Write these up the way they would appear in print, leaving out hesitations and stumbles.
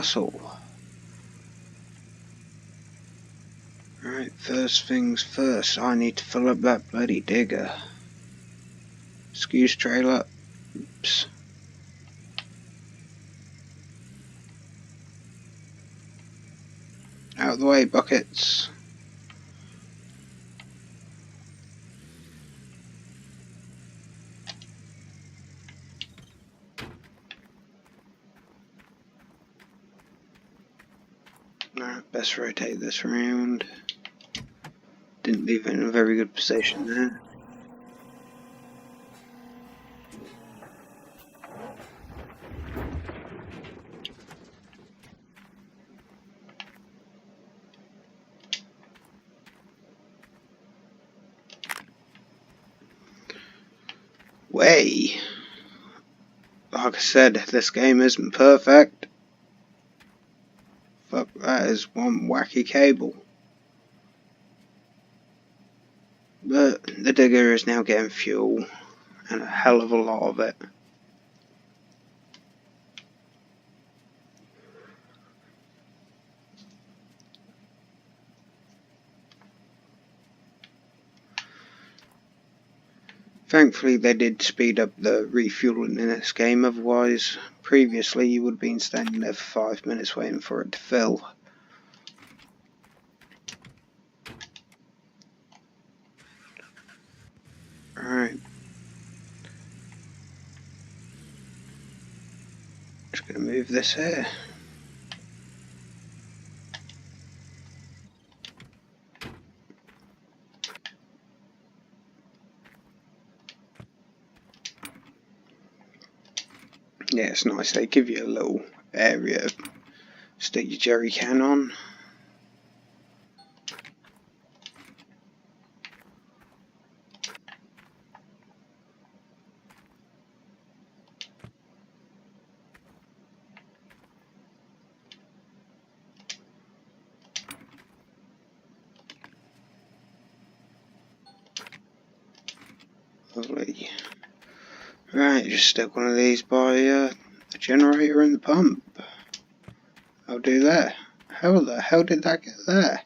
castle. Right, first things first, I need to fill up that bloody digger. Excuse trailer. Oops. Out of the way, buckets. Alright, best rotate this around. Didn't leave it in a very good position there. Way! Like I said, this game isn't perfect. Fuck, that is one wacky cable. But the digger is now getting fuel, and a hell of a lot of it. Thankfully they did speed up the refueling in this game, otherwise previously you would have been standing there for 5 minutes waiting for it to fill. Alright. Just gonna move this here. Yeah, it's nice, they give you a little area to stick your jerry can on. Lovely. Right, just stick one of these by the generator and the pump. I'll do that. How the hell did that get there?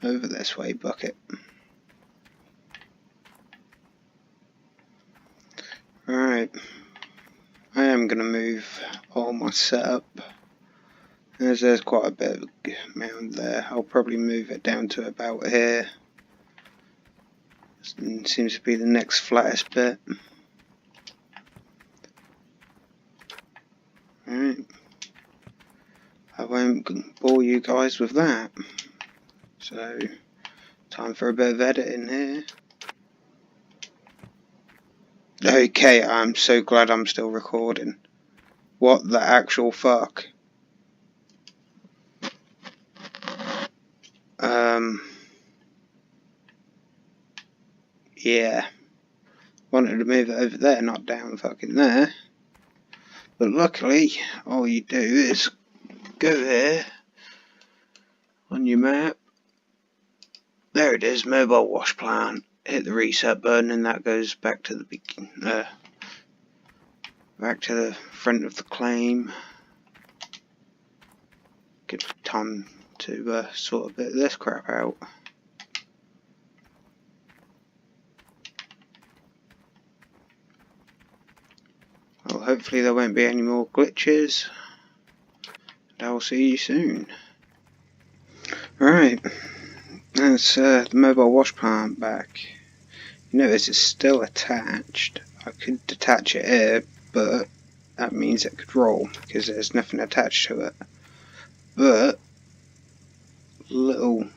Over this way, bucket. Right, I am going to move all my setup. As there's quite a bit of mound there, I'll probably move it down to about here. Seems to be the next flattest bit. Alright, I won't bore you guys with that. So, time for a bit of editing here. Okay, I'm so glad I'm still recording. What the actual fuck? Yeah. Wanted to move it over there, not down fucking there. But luckily, all you do is go here on your map. There it is, mobile wash plant. Hit the reset button and that goes back to the back to the front of the claim. Good time to sort a bit of this crap out. Well, hopefully there won't be any more glitches. And I'll see you soon. Right, that's the mobile wash plant back. You notice it's still attached. I could detach it here, but that means it could roll because there's nothing attached to it. But little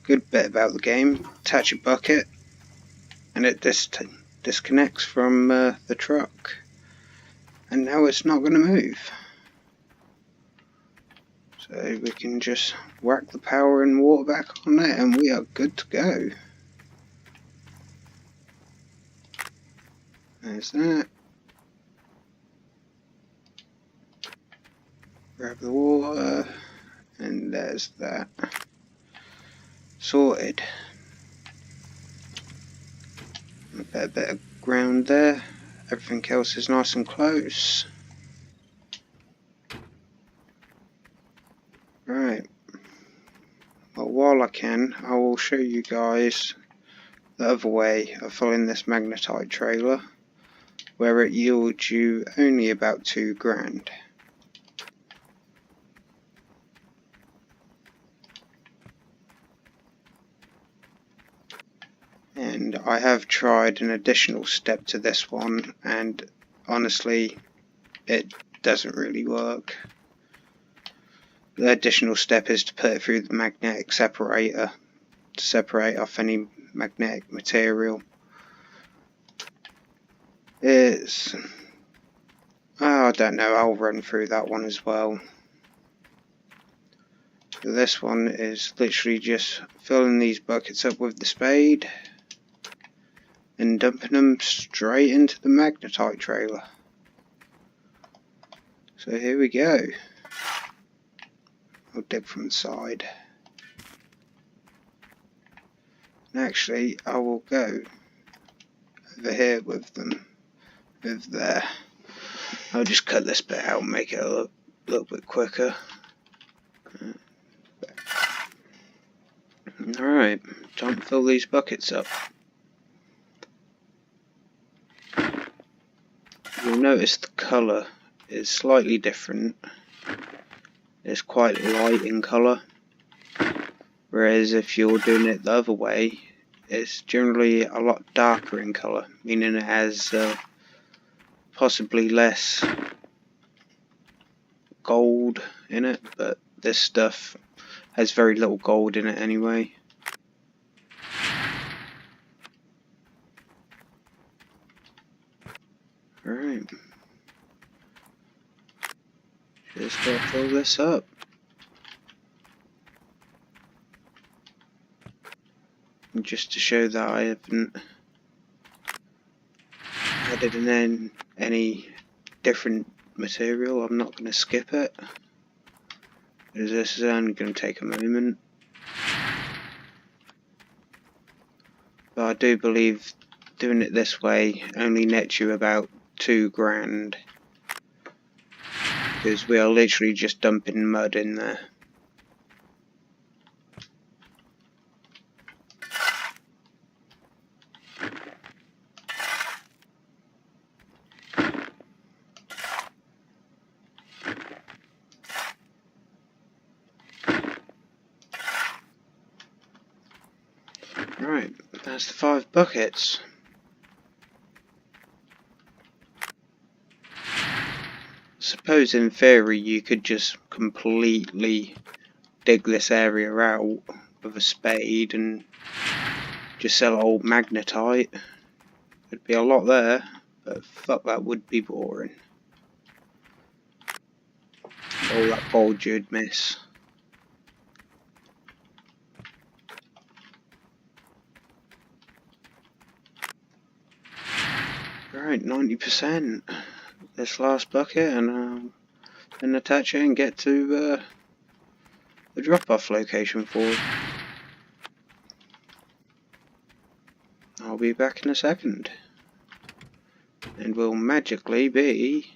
good bit about the game: attach a bucket, and it disconnects from the truck, and now it's not going to move. So we can just whack the power and water back on it, and we are good to go. There's that. Grab the water, and there's that. Sorted. A bit of ground there. Everything else is nice and close. while I can, I will show you guys the other way of filling this magnetite trailer, where it yields you only about £2,000. And I have tried an additional step to this one, and honestly it doesn't really work. The additional step is to put it through the magnetic separator to separate off any magnetic material. It's... I don't know, I'll run through that one as well. So this one is literally just filling these buckets up with the spade and dumping them straight into the magnetite trailer. So here we go. I'll dig from the side. And actually, I will go over here with them. Over there. I'll just cut this bit out and make it a little bit quicker. Alright, time to fill these buckets up. You'll notice the colour is slightly different. It's quite light in colour, whereas if you're doing it the other way, it's generally a lot darker in colour, meaning it has possibly less gold in it, but this stuff has very little gold in it anyway. Alright. Just gotta fill this up. And just to show that I haven't added in any different material, I'm not going to skip it, because this is only going to take a moment. But I do believe doing it this way only nets you about £2,000, because we are literally just dumping mud in there. Right, that's the 5 buckets. Suppose in theory you could just completely dig this area out with a spade and just sell old magnetite. There'd be a lot there, but fuck, that would be boring. All that gold you'd miss. Right, 90%. This last bucket, and then attach it and get to the drop-off location for it. I'll be back in a second, and we'll magically be,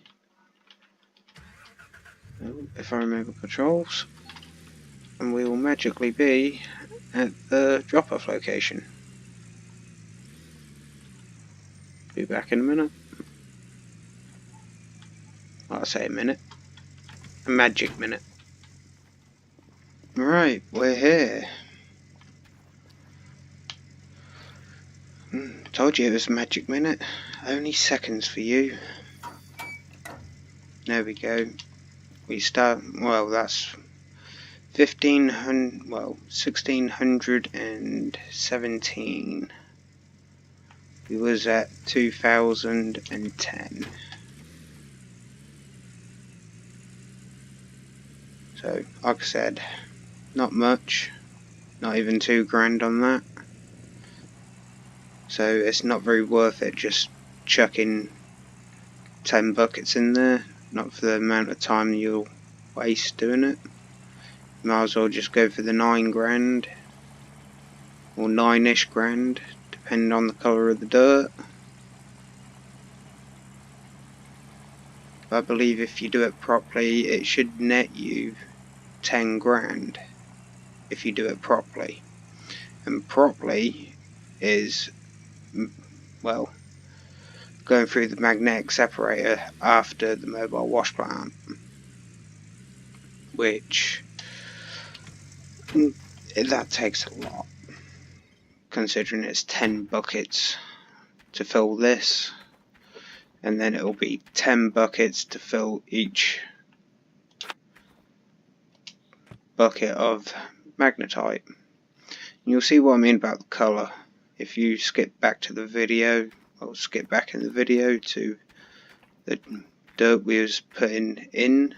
if I remember controls, and we will magically be at the drop-off location. Be back in a minute. Well, I say a minute. A magic minute. Right, we're here. Told you it was a magic minute. Only seconds for you. There we go. We start, well, that's 1617. We was at 2010. So, like I said, not much. Not even £2,000 on that. So it's not very worth it just chucking 10 buckets in there, not for the amount of time you'll waste doing it. You might as well just go for the £9,000 or 9-ish grand, depending on the colour of the dirt. I believe if you do it properly, it should net you £10,000. if you do it properly. And properly is, well, going through the magnetic separator after the mobile wash plant, which that takes a lot, considering it's 10 buckets to fill this, and then it'll be 10 buckets to fill each bucket of magnetite. You'll see what I mean about the colour if you skip back to the video, or skip back in the video to the dirt we was putting in.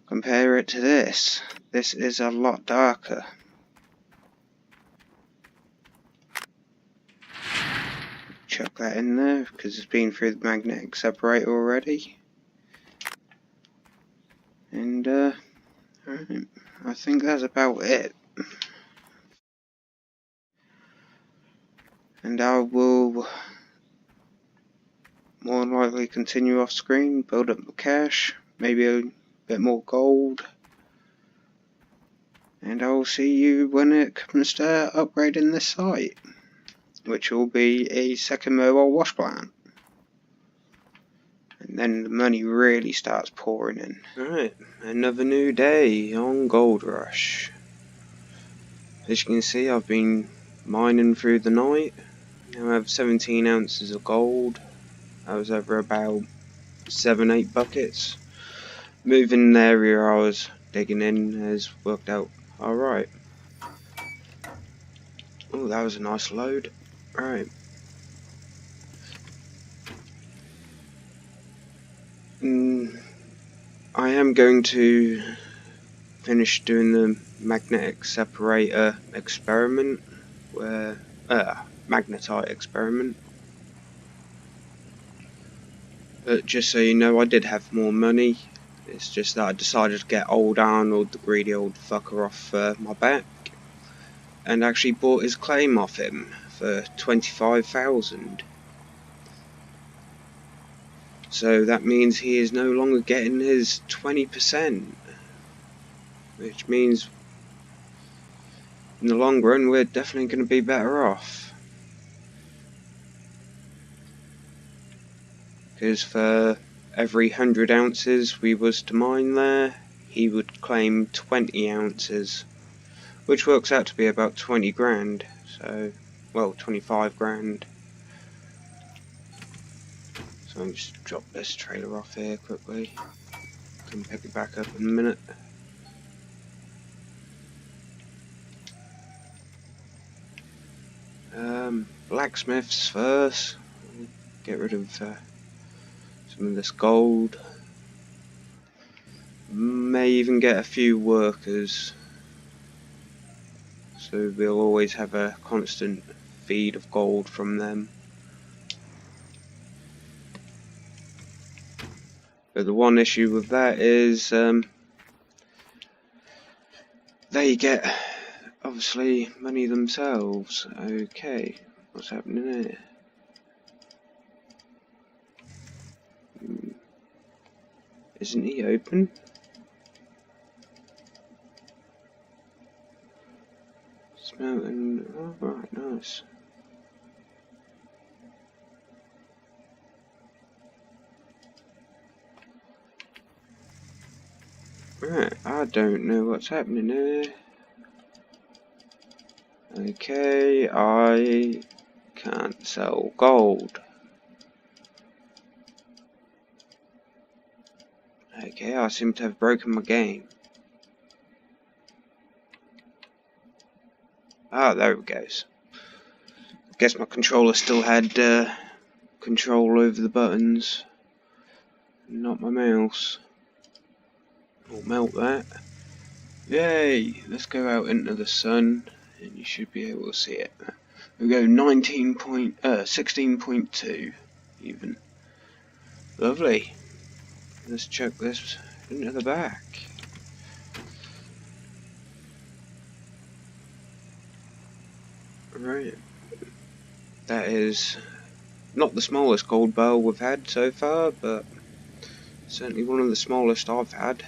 Compare it to this. This is a lot darker. Chuck that in there because it's been through the magnetic separator already. And alright, I think that's about it. And I will more than likely continue off screen, build up the cash, maybe a bit more gold. And I will see you when it comes to upgrading this site, which will be a second mobile wash plant. And then the money really starts pouring in. Alright, another new day on Gold Rush. As you can see, I've been mining through the night. Now I have 17 ounces of gold. I was over about 7-8 buckets. Moving the area I was digging in has worked out alright. Oh, that was a nice load. Right. I am going to finish doing the magnetic separator experiment, where magnetite experiment. But just so you know, I did have more money. It's just that I decided to get old Arnold, the greedy old fucker, off my back, and actually bought his claim off him for 25,000. So that means he is no longer getting his 20%, which means in the long run we're definitely going to be better off. Because for every 100 ounces we was to mine there, he would claim 20 ounces, which works out to be about 20 grand. So, well, 25 grand. So I'll just drop this trailer off here quickly. Can pick it back up in a minute. Blacksmiths first. Get rid of some of this gold. May even get a few workers, so we'll always have a constant feed of gold from them. But the one issue with that is they get obviously money themselves. Okay, what's happening here? Isn't he open? Smelting. Oh, right, nice. Right, I don't know what's happening here. Okay, I can't sell gold. Okay, I seem to have broken my game. Ah, there it goes. Guess my controller still had control over the buttons, not my mouse. We'll melt that. Yay! Let's go out into the sun, and you should be able to see it. We go 16.2 even. Lovely. Let's chuck this into the back. Right. That is not the smallest gold barrel we've had so far, but certainly one of the smallest I've had.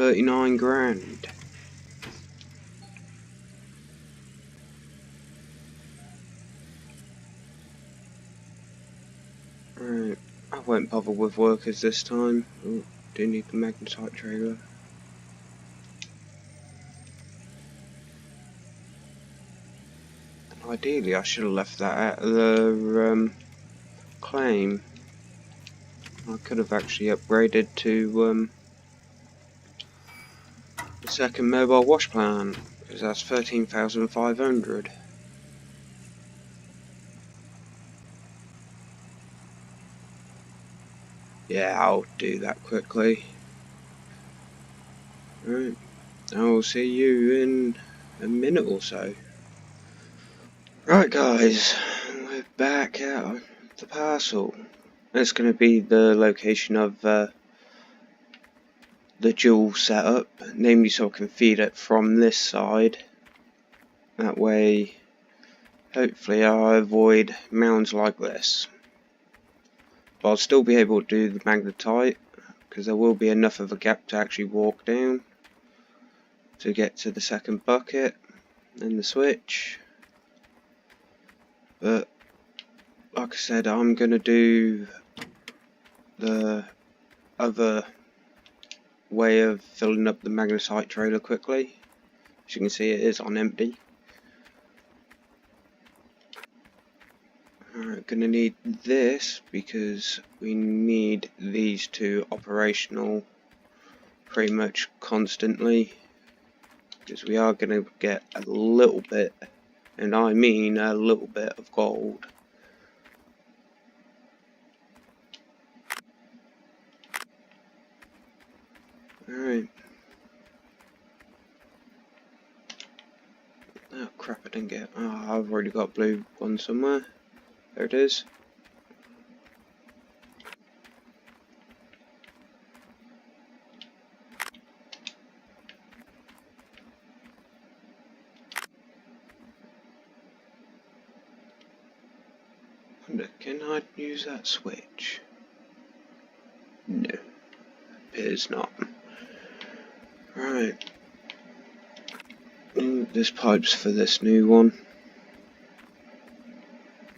39 grand. Right, I won't bother with workers this time. Oh, do need the Magnetite trailer. Ideally, I should have left that at the claim. I could have actually upgraded to the second mobile wash plant, because that's 13,500. Yeah, I'll do that quickly. Right, I'll see you in a minute or so. Right guys, we're back at the parcel. It's going to be the location of the dual setup, namely so I can feed it from this side. That way, hopefully I avoid mounds like this. But I'll still be able to do the magnetite, because there will be enough of a gap to actually walk down to get to the second bucket and the switch. But like I said, I'm going to do the other way of filling up the magnetite trailer quickly. As you can see, it is on empty. Alright, going to need this because we need these two operational pretty much constantly, because we are going to get a little bit, and I mean a little bit, of gold. Alright. Oh crap, I didn't get... Oh, I've already got blue one somewhere. There it is. Can I use that switch? No, appears not. Right. This pipe's for this new one,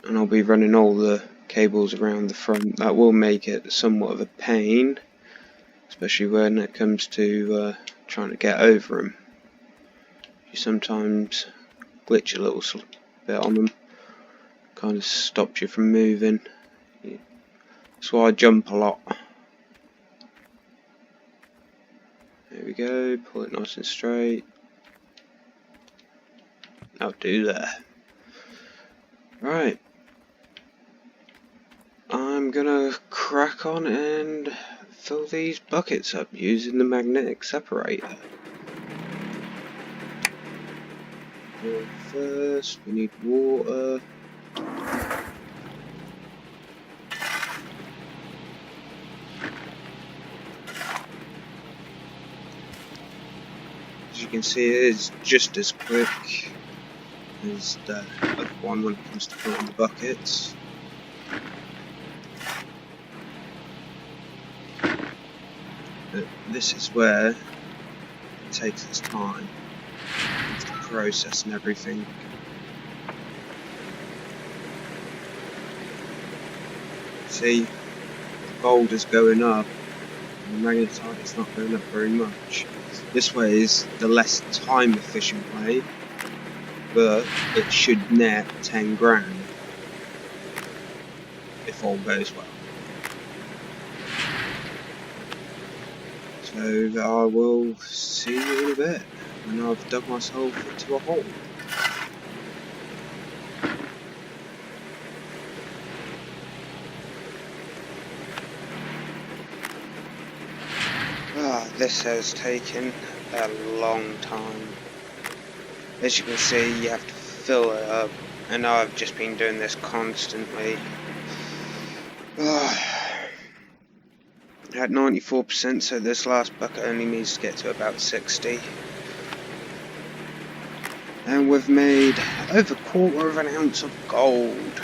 and I'll be running all the cables around the front. That will make it somewhat of a pain, especially when it comes to trying to get over them. You sometimes glitch a little bit on them, kind of stops you from moving. That's why I jump a lot. There we go, pull it nice and straight. I'll do that. Right. I'm gonna crack on and fill these buckets up using the magnetic separator. Well, first we need water. As you can see, it is just as quick as the other one when it comes to filling the buckets. But this is where it takes its time to process and everything. See, the gold is going up and the magnetite is not going up very much. This way is the less time efficient way, but it should net 10 grand if all goes well. So I will see you in a bit when I've dug myself into a hole. This has taken a long time. As you can see, you have to fill it up, and I've just been doing this constantly. At 94%, so this last bucket only needs to get to about 60. And we've made over a quarter of an ounce of gold.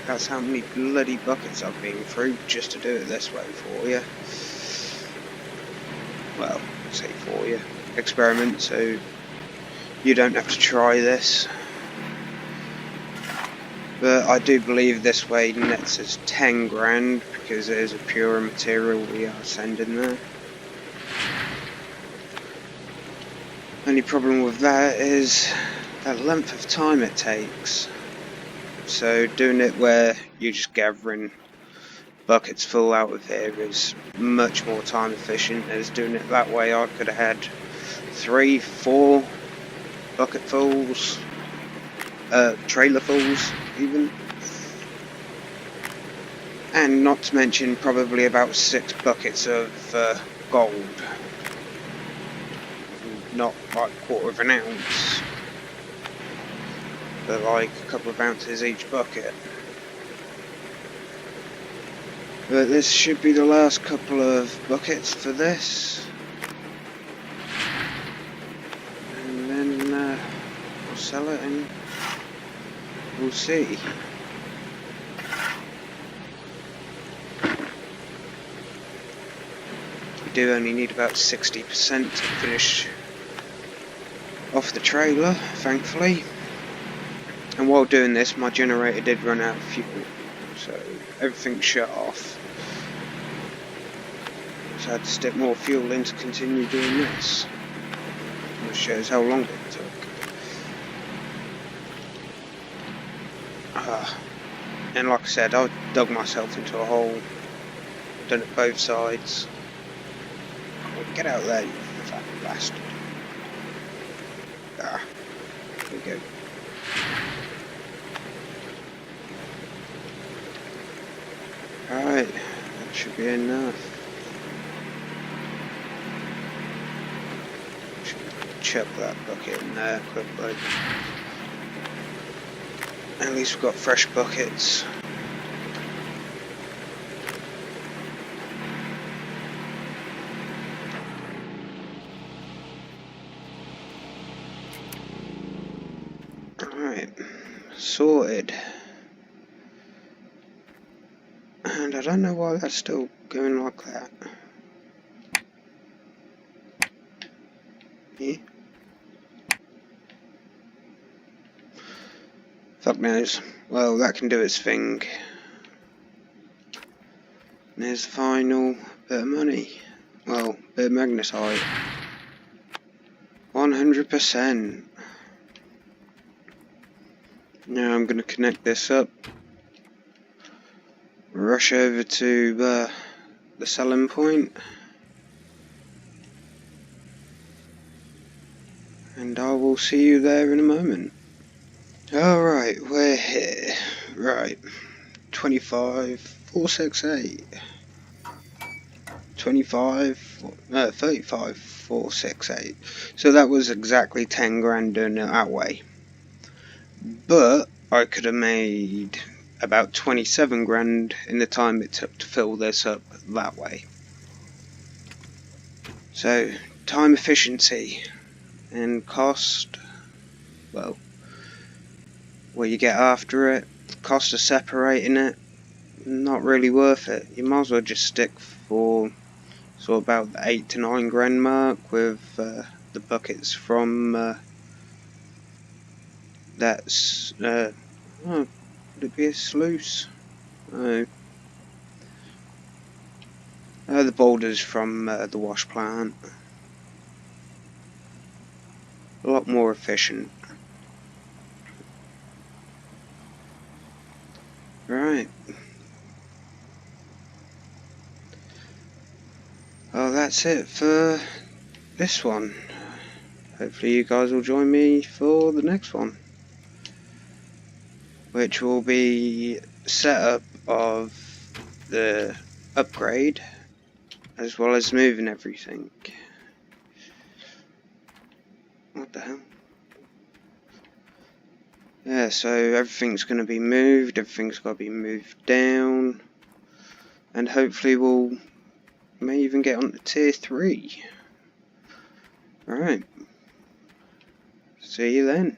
That's how many bloody buckets I've been through just to do it this way for you. Well, say for you, experiment, so you don't have to try this. But I do believe this way nets us 10 grand because it is a pure material we are sending there. Only problem with that is that length of time it takes. So doing it where you're just gathering buckets full out of here is much more time efficient. As doing it that way, I could have had 3, 4 bucketfuls, trailerfuls even, and not to mention probably about 6 buckets of gold. Not like 1/4 of an ounce, but like a couple of ounces each bucket. But this should be the last couple of buckets for this, and then I'll sell it and we'll see. We do only need about 60% to finish off the trailer, thankfully. And while doing this, my generator did run out of fuel, so everything shut off. So I had to stick more fuel in to continue doing this. Which shows how long it took. And like I said, I dug myself into a hole. Done it both sides. Get out there, you fat bastard. There we go. Alright, that should be enough. Should chuck that bucket in there quickly. At least we've got fresh buckets. Alright, sorted. And I don't know why that's still going like that. Yeah. Fuck knows. Well, that can do its thing. There's the final bit of money. Well, bit of magnetite. 100%. Now I'm going to connect this up. Rush over to the selling point. And I will see you there in a moment. Alright, we're here. Right. 25,468. 35,468. So that was exactly 10 grand doing it that way. But I could have made about 27 grand in the time it took to fill this up that way. So time efficiency and cost, well, what you get after it, cost of separating it, not really worth it. You might as well just stick for sort of about the 8 to 9 grand mark with the buckets from that's would it be a sluice? No. The boulders from the wash plant. A lot more efficient. Right. Well, that's it for this one. Hopefully you guys will join me for the next one, which will be setup of the upgrade as well as moving everything. What the hell? Yeah, so everything's going to be moved, everything's got to be moved down, and hopefully we'll may even get on to tier 3. Alright, see you then.